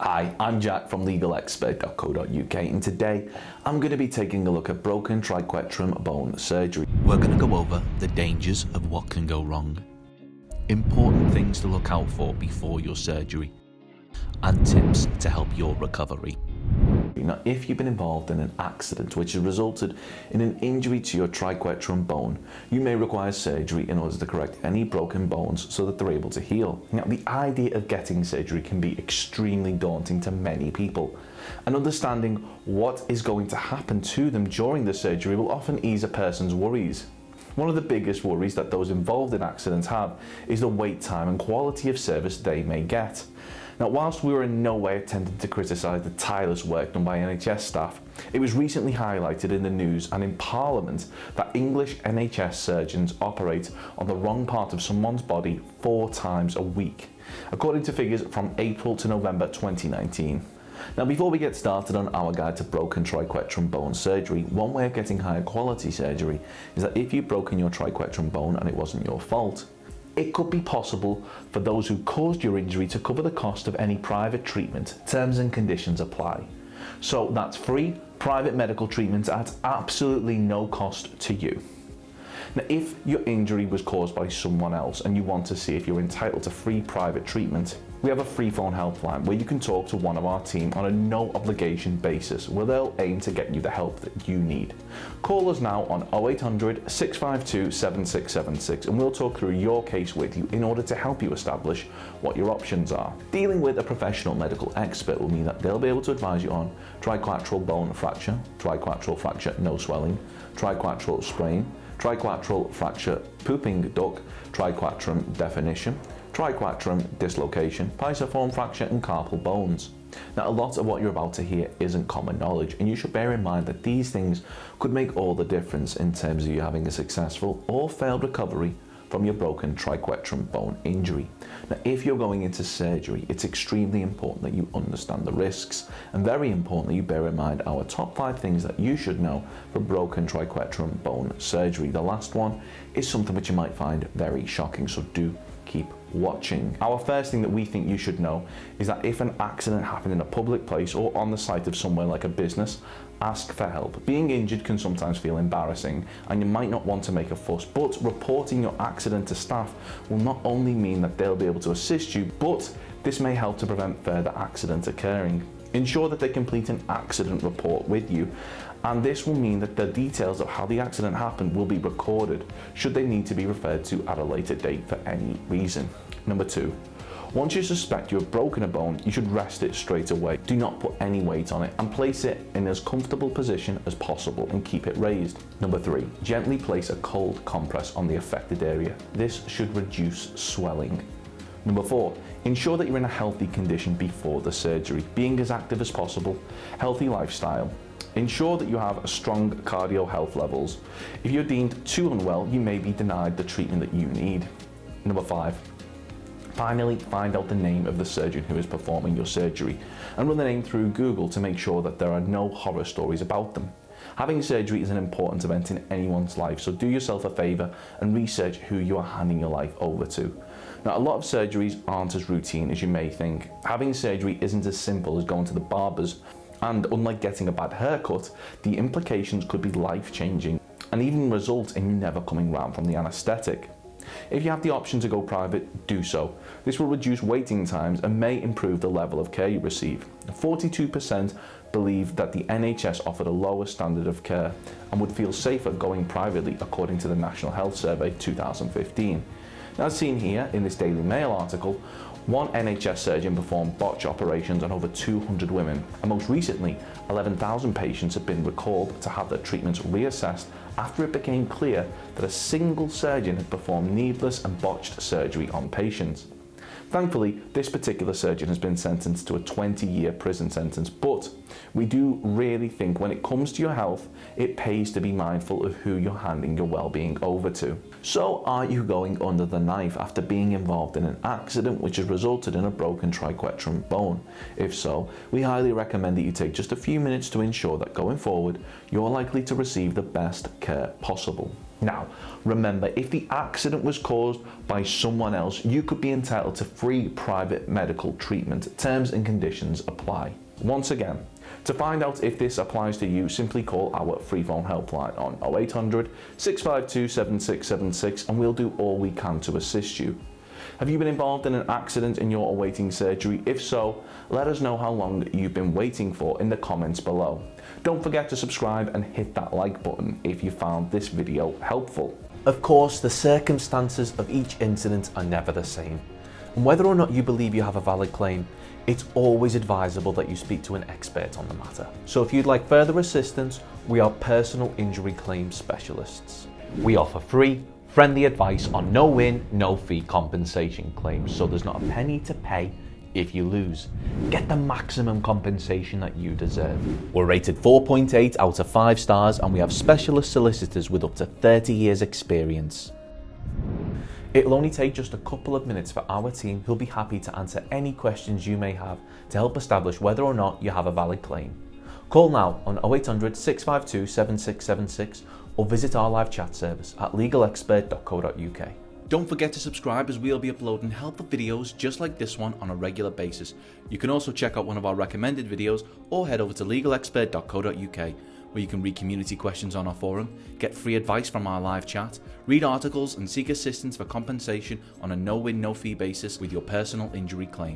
Hi, I'm Jack from legalexpert.co.uk, and today I'm going to be taking a look at broken triquetrum bone surgery. We're going to go over the dangers of what can go wrong, important things to look out for before your surgery, and tips to help your recovery. Now, if you've been involved in an accident which has resulted in an injury to your triquetrum bone, you may require surgery in order to correct any broken bones so that they're able to heal. Now, the idea of getting surgery can be extremely daunting to many people, and understanding what is going to happen to them during the surgery will often ease a person's worries. One of the biggest worries that those involved in accidents have is the wait time and quality of service they may get. Now, whilst we were in no way attempting to criticise the tireless work done by NHS staff, it was recently highlighted in the news and in Parliament that English NHS surgeons operate on the wrong part of someone's body 4 times a week, according to figures from April to November 2019. Now, before we get started on our guide to broken triquetrum bone surgery, one way of getting higher quality surgery is that if you've broken your triquetrum bone and it wasn't your fault, it could be possible for those who caused your injury to cover the cost of any private treatment. Terms and conditions apply. So that's free private medical treatment at absolutely no cost to you. Now, if your injury was caused by someone else and you want to see if you're entitled to free private treatment, we have a freephone helpline where you can talk to one of our team on a no obligation basis, where they'll aim to get you the help that you need. Call us now on 0800 652 7676 and we'll talk through your case with you in order to help you establish what your options are. Dealing with a professional medical expert will mean that they'll be able to advise you on triquetral bone fracture, triquetral fracture no swelling, triquetral sprain, triquetral fracture pooping duct, triquetrum definition, triquetrum dislocation, pisiform fracture and carpal bones. Now, a lot of what you're about to hear isn't common knowledge, and you should bear in mind that these things could make all the difference in terms of you having a successful or failed recovery from your broken triquetrum bone injury. Now, if you're going into surgery, it's extremely important that you understand the risks, and very importantly, you bear in mind our top 5 things that you should know for broken triquetrum bone surgery. The last one is something which you might find very shocking, so do keep watching. Our first thing that we think you should know is that if an accident happened in a public place or on the site of somewhere like a business, ask for help. Being injured can sometimes feel embarrassing and you might not want to make a fuss, but reporting your accident to staff will not only mean that they'll be able to assist you, but this may help to prevent further accidents occurring. Ensure that they complete an accident report with you, and this will mean that the details of how the accident happened will be recorded should they need to be referred to at a later date for any reason. Number 2, once you suspect you have broken a bone, you should rest it straight away. Do not put any weight on it and place it in as comfortable position as possible and keep it raised. Number 3, gently place a cold compress on the affected area. This should reduce swelling. Number 4, ensure that you're in a healthy condition before the surgery, being as active as possible, healthy lifestyle. Ensure that you have strong cardio health levels. If you're deemed too unwell, you may be denied the treatment that you need. Number 5, finally find out the name of the surgeon who is performing your surgery and run the name through Google to make sure that there are no horror stories about them. Having surgery is an important event in anyone's life, so do yourself a favour and research who you are handing your life over to. Now, a lot of surgeries aren't as routine as you may think. Having surgery isn't as simple as going to the barber's, and unlike getting a bad haircut, the implications could be life-changing and even result in you never coming round from the anaesthetic. If you have the option to go private, do so. This will reduce waiting times and may improve the level of care you receive. 42% believe that the NHS offered a lower standard of care and would feel safer going privately, according to the National Health Survey 2015. Now, as seen here in this Daily Mail article, one NHS surgeon performed botch operations on over 200 women, and most recently 11,000 patients have been recalled to have their treatments reassessed after it became clear that a single surgeon had performed needless and botched surgery on patients. Thankfully, this particular surgeon has been sentenced to a 20-year prison sentence, but we do really think when it comes to your health, it pays to be mindful of who you're handing your well-being over to. So, are you going under the knife after being involved in an accident which has resulted in a broken triquetrum bone? If so, we highly recommend that you take just a few minutes to ensure that going forward, you're likely to receive the best care possible. Now, remember, if the accident was caused by someone else, you could be entitled to free private medical treatment. Terms and conditions apply. Once again, to find out if this applies to you, simply call our free phone helpline on 0800 652 7676 and we'll do all we can to assist you. Have you been involved in an accident and you're awaiting surgery? If so, let us know how long you've been waiting for in the comments below. Don't forget to subscribe and hit that like button if you found this video helpful. Of course, the circumstances of each incident are never the same. And whether or not you believe you have a valid claim, it's always advisable that you speak to an expert on the matter. So if you'd like further assistance, we are personal injury claim specialists. We offer free, friendly advice on no win, no fee compensation claims, so there's not a penny to pay if you lose. Get the maximum compensation that you deserve. We're rated 4.8 out of 5 stars and we have specialist solicitors with up to 30 years experience. It'll only take just a couple of minutes for our team who'll be happy to answer any questions you may have to help establish whether or not you have a valid claim. Call now on 0800 652 7676 or visit our live chat service at legalexpert.co.uk. Don't forget to subscribe as we'll be uploading helpful videos just like this one on a regular basis. You can also check out one of our recommended videos or head over to legalexpert.co.uk where you can read community questions on our forum, get free advice from our live chat, read articles and seek assistance for compensation on a no-win, no-fee basis with your personal injury claim.